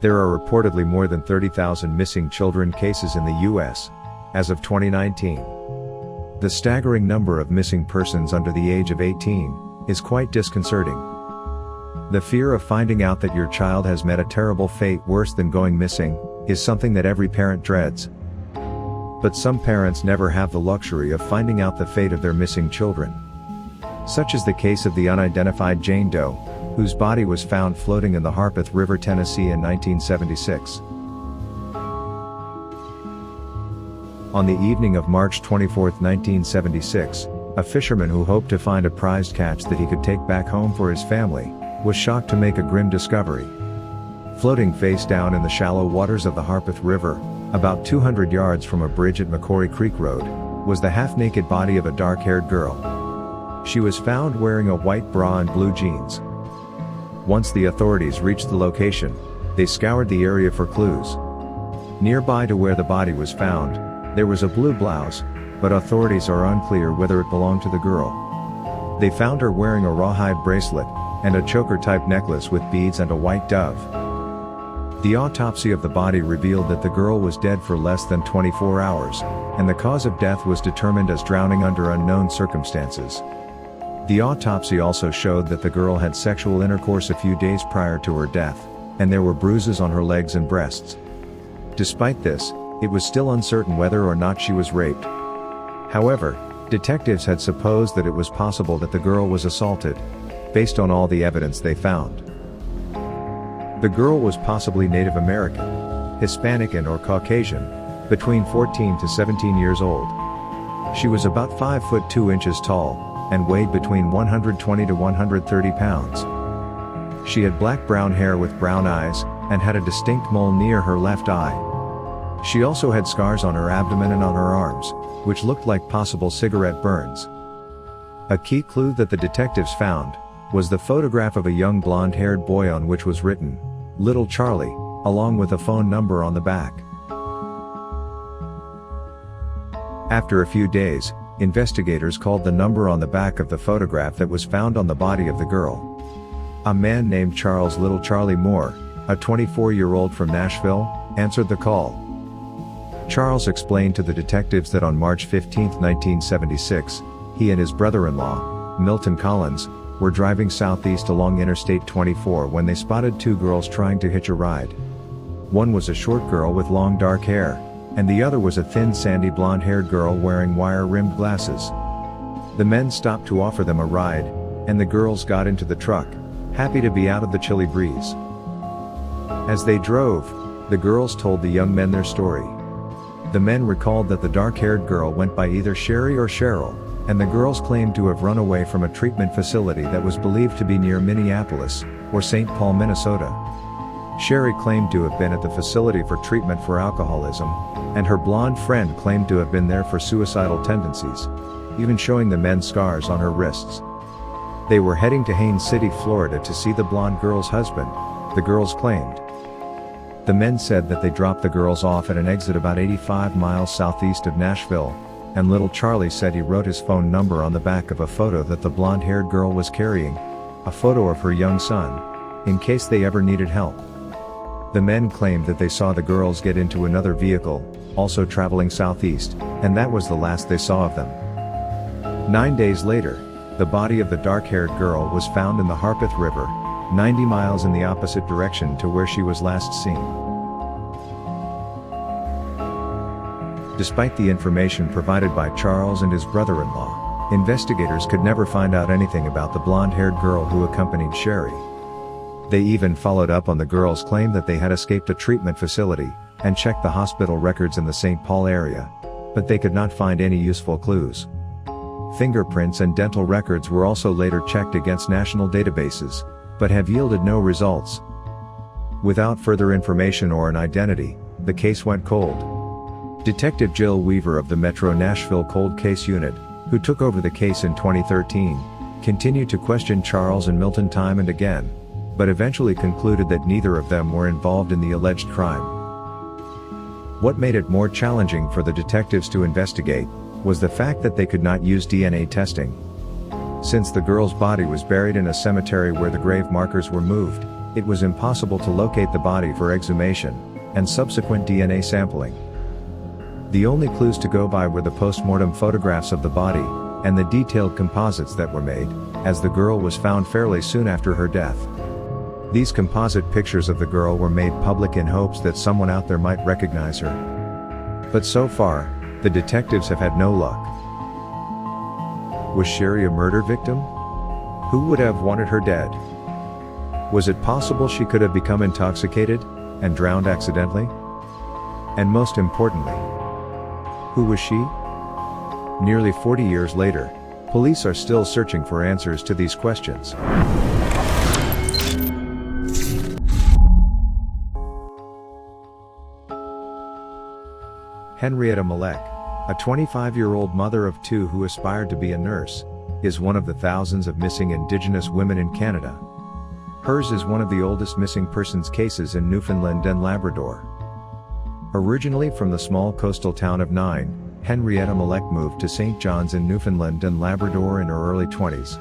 There are reportedly more than 30,000 missing children cases in the U.S. as of 2019. The staggering number of missing persons under the age of 18 is quite disconcerting. The fear of finding out that your child has met a terrible fate worse than going missing is something that every parent dreads. But some parents never have the luxury of finding out the fate of their missing children. Such is the case of the unidentified Jane Doe, whose body was found floating in the Harpeth River, Tennessee in 1976. On the evening of March 24, 1976, a fisherman who hoped to find a prized catch that he could take back home for his family, was shocked to make a grim discovery. Floating face down in the shallow waters of the Harpeth River, about 200 yards from a bridge at McCory Creek Road, was the half-naked body of a dark-haired girl. She was found wearing a white bra and blue jeans. Once the authorities reached the location, they scoured the area for clues. Nearby to where the body was found, there was a blue blouse, but authorities are unclear whether it belonged to the girl. They found her wearing a rawhide bracelet, and a choker-type necklace with beads and a white dove. The autopsy of the body revealed that the girl was dead for less than 24 hours, and the cause of death was determined as drowning under unknown circumstances. The autopsy also showed that the girl had sexual intercourse a few days prior to her death, and there were bruises on her legs and breasts. Despite this, it was still uncertain whether or not she was raped. However, detectives had supposed that it was possible that the girl was assaulted, based on all the evidence they found. The girl was possibly Native American, Hispanic and/or Caucasian, between 14 to 17 years old. She was about 5 foot 2 inches tall, and weighed between 120 to 130 pounds. She had black-brown hair with brown eyes, and had a distinct mole near her left eye. She also had scars on her abdomen and on her arms, which looked like possible cigarette burns. A key clue that the detectives found was the photograph of a young blonde-haired boy on which was written, "Little Charlie," along with a phone number on the back. After a few days, investigators called the number on the back of the photograph that was found on the body of the girl. A man named Charles Little Charlie Moore, a 24-year-old from Nashville, answered the call. Charles explained to the detectives that on March 15, 1976, he and his brother-in-law, Milton Collins, were driving southeast along Interstate 24 when they spotted two girls trying to hitch a ride. One was a short girl with long dark hair, and the other was a thin sandy blonde-haired girl wearing wire-rimmed glasses. The men stopped to offer them a ride, and the girls got into the truck, happy to be out of the chilly breeze. As they drove, the girls told the young men their story. The men recalled that the dark-haired girl went by either Sherry or Cheryl, and the girls claimed to have run away from a treatment facility that was believed to be near Minneapolis, or St. Paul, Minnesota. Sherry claimed to have been at the facility for treatment for alcoholism, and her blonde friend claimed to have been there for suicidal tendencies, even showing the men scars on her wrists. They were heading to Haines City, Florida to see the blonde girl's husband, the girls claimed. The men said that they dropped the girls off at an exit about 85 miles southeast of Nashville, and Little Charlie said he wrote his phone number on the back of a photo that the blonde-haired girl was carrying, a photo of her young son, in case they ever needed help. The men claimed that they saw the girls get into another vehicle, also traveling southeast, and that was the last they saw of them. 9 days later, the body of the dark-haired girl was found in the Harpeth River, 90 miles in the opposite direction to where she was last seen. Despite the information provided by Charles and his brother-in-law, investigators could never find out anything about the blonde-haired girl who accompanied Sherry. They even followed up on the girl's claim that they had escaped a treatment facility, and checked the hospital records in the St. Paul area, but they could not find any useful clues. Fingerprints and dental records were also later checked against national databases, but have yielded no results. Without further information or an identity, the case went cold. Detective Jill Weaver of the Metro Nashville Cold Case Unit, who took over the case in 2013, continued to question Charles and Milton time and again, but eventually concluded that neither of them were involved in the alleged crime. What made it more challenging for the detectives to investigate was the fact that they could not use DNA testing. Since the girl's body was buried in a cemetery where the grave markers were moved, it was impossible to locate the body for exhumation and subsequent DNA sampling. The only clues to go by were the post-mortem photographs of the body and the detailed composites that were made, as the girl was found fairly soon after her death. These composite pictures of the girl were made public in hopes that someone out there might recognize her. But so far, the detectives have had no luck. Was Sherry a murder victim? Who would have wanted her dead? Was it possible she could have become intoxicated and drowned accidentally? And most importantly, who was she? Nearly 40 years later, police are still searching for answers to these questions. Henrietta Millek, a 25-year-old mother of two who aspired to be a nurse, is one of the thousands of missing Indigenous women in Canada. Hers is one of the oldest missing persons cases in Newfoundland and Labrador. Originally from the small coastal town of Nain, Henrietta Millek moved to St. John's in Newfoundland and Labrador in her early 20s.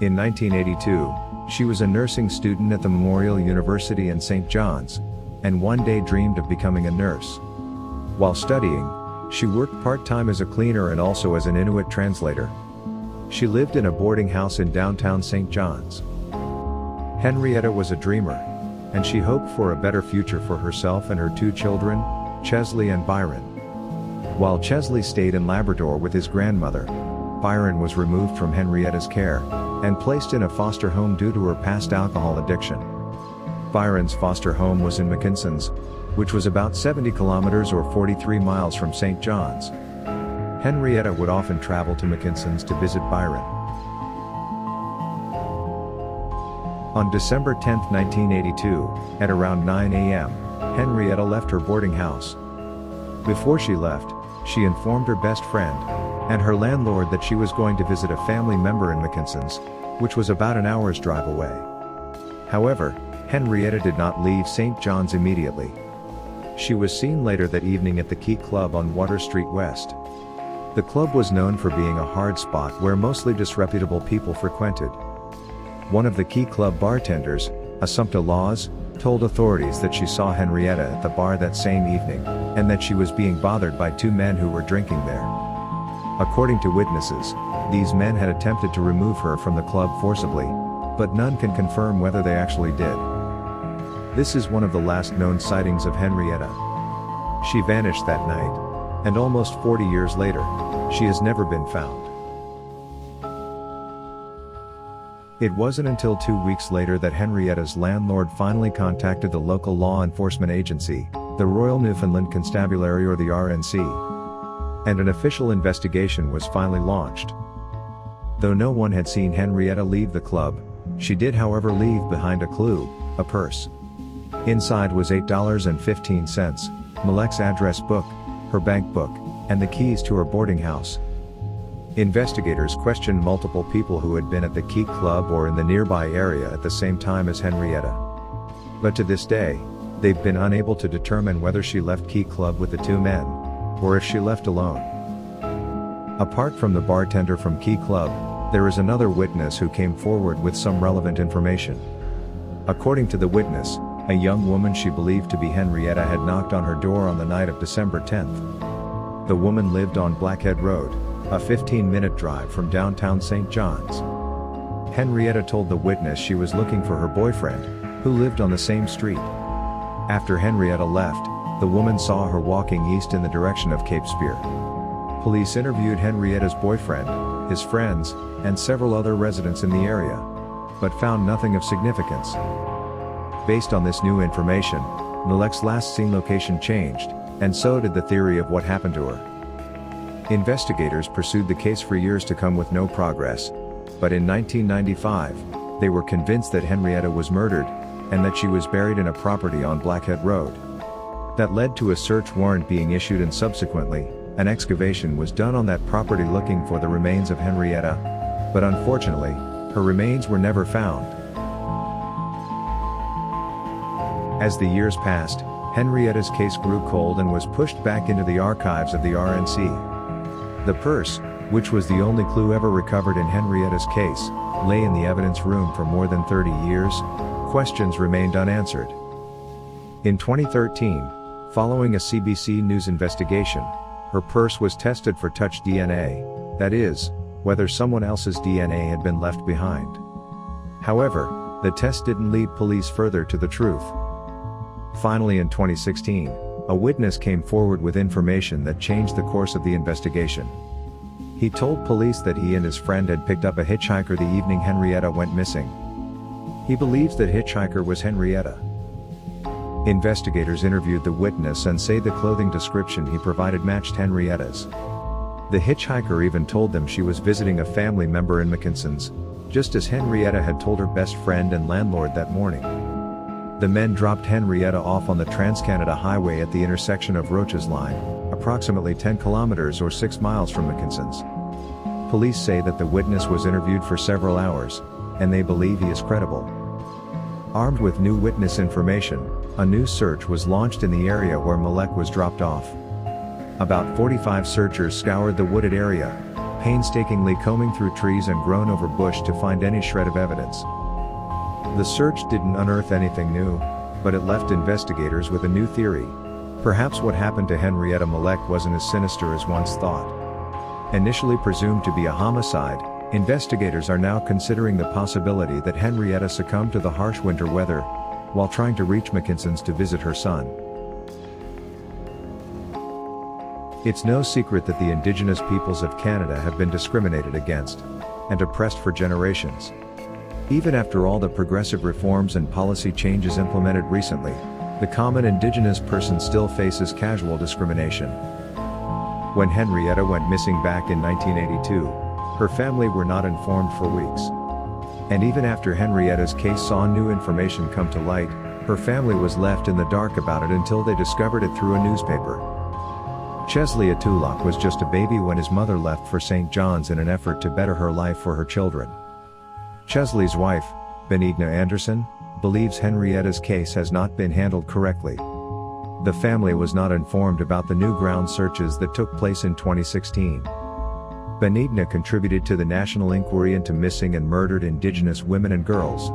In 1982, she was a nursing student at the Memorial University in St. John's, and one day dreamed of becoming a nurse. While studying, she worked part-time as a cleaner and also as an Inuit translator. She lived in a boarding house in downtown St. John's. Henrietta was a dreamer, and she hoped for a better future for herself and her two children, Chesley and Byron. While Chesley stayed in Labrador with his grandmother, Byron was removed from Henrietta's care and placed in a foster home due to her past alcohol addiction. Byron's foster home was in McKinson's, which was about 70 kilometers or 43 miles from St. John's. Henrietta would often travel to McKinson's to visit Byron. On December 10, 1982, at around 9 a.m., Henrietta left her boarding house. Before she left, she informed her best friend and her landlord that she was going to visit a family member in McKinson's, which was about an hour's drive away. However, Henrietta did not leave St. John's immediately. She was seen later that evening at the Key Club on Water Street West. The club was known for being a hard spot where mostly disreputable people frequented. One of the Key Club bartenders, Assumpta Laws, told authorities that she saw Henrietta at the bar that same evening, and that she was being bothered by two men who were drinking there. According to witnesses, these men had attempted to remove her from the club forcibly, but none can confirm whether they actually did. This is one of the last known sightings of Henrietta. She vanished that night, and almost 40 years later, she has never been found. It wasn't until 2 weeks later that Henrietta's landlord finally contacted the local law enforcement agency, the Royal Newfoundland Constabulary or the RNC, and an official investigation was finally launched. Though no one had seen Henrietta leave the club, she did however leave behind a clue, a purse. Inside was $8.15, Millek's address book, her bank book, and the keys to her boarding house. Investigators questioned multiple people who had been at the Key Club or in the nearby area at the same time as Henrietta. But to this day, they've been unable to determine whether she left Key Club with the two men, or if she left alone. Apart from the bartender from Key Club, there is another witness who came forward with some relevant information. According to the witness, a young woman she believed to be Henrietta had knocked on her door on the night of December 10th. The woman lived on Blackhead Road, a 15-minute drive from downtown St. John's. Henrietta told the witness she was looking for her boyfriend, who lived on the same street. After Henrietta left, the woman saw her walking east in the direction of Cape Spear. Police interviewed Henrietta's boyfriend, his friends, and several other residents in the area, but found nothing of significance. Based on this new information, Millek's last seen location changed, and so did the theory of what happened to her. Investigators pursued the case for years to come with no progress, but in 1995, they were convinced that Henrietta was murdered, and that she was buried in a property on Blackhead Road. That led to a search warrant being issued, and subsequently, an excavation was done on that property looking for the remains of Henrietta, but unfortunately, her remains were never found. As the years passed, Henrietta's case grew cold and was pushed back into the archives of the RNC. The purse, which was the only clue ever recovered in Henrietta's case, lay in the evidence room for more than 30 years, questions remained unanswered. In 2013, following a CBC News investigation, her purse was tested for touch DNA, that is, whether someone else's DNA had been left behind. However, the test didn't lead police further to the truth. Finally, in 2016, a witness came forward with information that changed the course of the investigation. He told police that he and his friend had picked up a hitchhiker the evening Henrietta went missing. He believes that hitchhiker was Henrietta. Investigators interviewed the witness and say the clothing description he provided matched Henrietta's. The hitchhiker even told them she was visiting a family member in Mickinson's, just as Henrietta had told her best friend and landlord that morning. The men dropped Henrietta off on the Trans-Canada Highway at the intersection of Roach's Line, approximately 10 kilometers or 6 miles from Mickinson's. Police say that the witness was interviewed for several hours, and they believe he is credible. Armed with new witness information, a new search was launched in the area where Millek was dropped off. About 45 searchers scoured the wooded area, painstakingly combing through trees and grown over bush to find any shred of evidence. The search didn't unearth anything new, but it left investigators with a new theory. Perhaps what happened to Henrietta Millek wasn't as sinister as once thought. Initially presumed to be a homicide, investigators are now considering the possibility that Henrietta succumbed to the harsh winter weather while trying to reach Mickinson's to visit her son. It's no secret that the Indigenous peoples of Canada have been discriminated against and oppressed for generations. Even after all the progressive reforms and policy changes implemented recently, the common Indigenous person still faces casual discrimination. When Henrietta went missing back in 1982, her family were not informed for weeks. And even after Henrietta's case saw new information come to light, her family was left in the dark about it until they discovered it through a newspaper. Chesley Atulak was just a baby when his mother left for St. John's in an effort to better her life for her children. Chesley's wife, Benigna Anderson, believes Henrietta's case has not been handled correctly. The family was not informed about the new ground searches that took place in 2016. Benigna contributed to the national inquiry into missing and murdered Indigenous women and girls.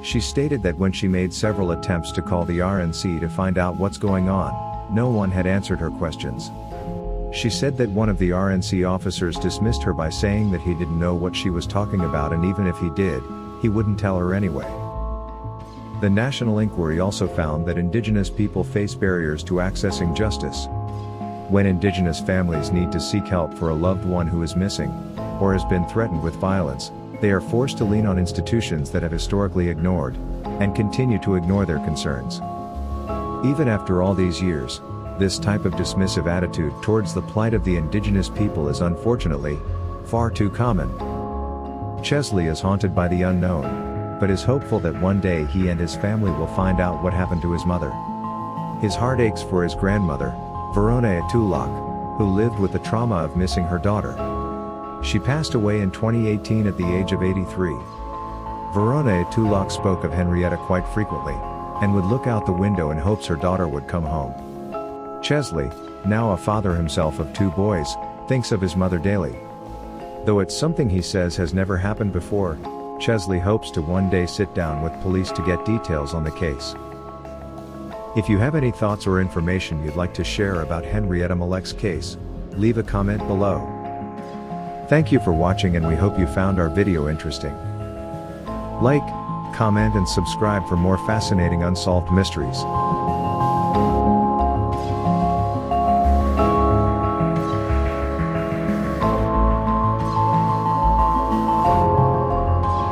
She stated that when she made several attempts to call the RNC to find out what's going on, no one had answered her questions. She said that one of the RNC officers dismissed her by saying that he didn't know what she was talking about, and even if he did, he wouldn't tell her anyway. The national inquiry also found that Indigenous people face barriers to accessing justice. When Indigenous families need to seek help for a loved one who is missing, or has been threatened with violence, they are forced to lean on institutions that have historically ignored, and continue to ignore their concerns. Even after all these years, this type of dismissive attitude towards the plight of the Indigenous people is unfortunately far too common. Chesley is haunted by the unknown, but is hopeful that one day he and his family will find out what happened to his mother. His heart aches for his grandmother, Verona Atulak, who lived with the trauma of missing her daughter. She passed away in 2018 at the age of 83. Verona Atulak spoke of Henrietta quite frequently, and would look out the window in hopes her daughter would come home. Chesley, now a father himself of 2 boys, thinks of his mother daily. Though it's something he says has never happened before, Chesley hopes to one day sit down with police to get details on the case. If you have any thoughts or information you'd like to share about Henrietta Millek's case, leave a comment below. Thank you for watching, and we hope you found our video interesting. Like, comment and subscribe for more fascinating unsolved mysteries.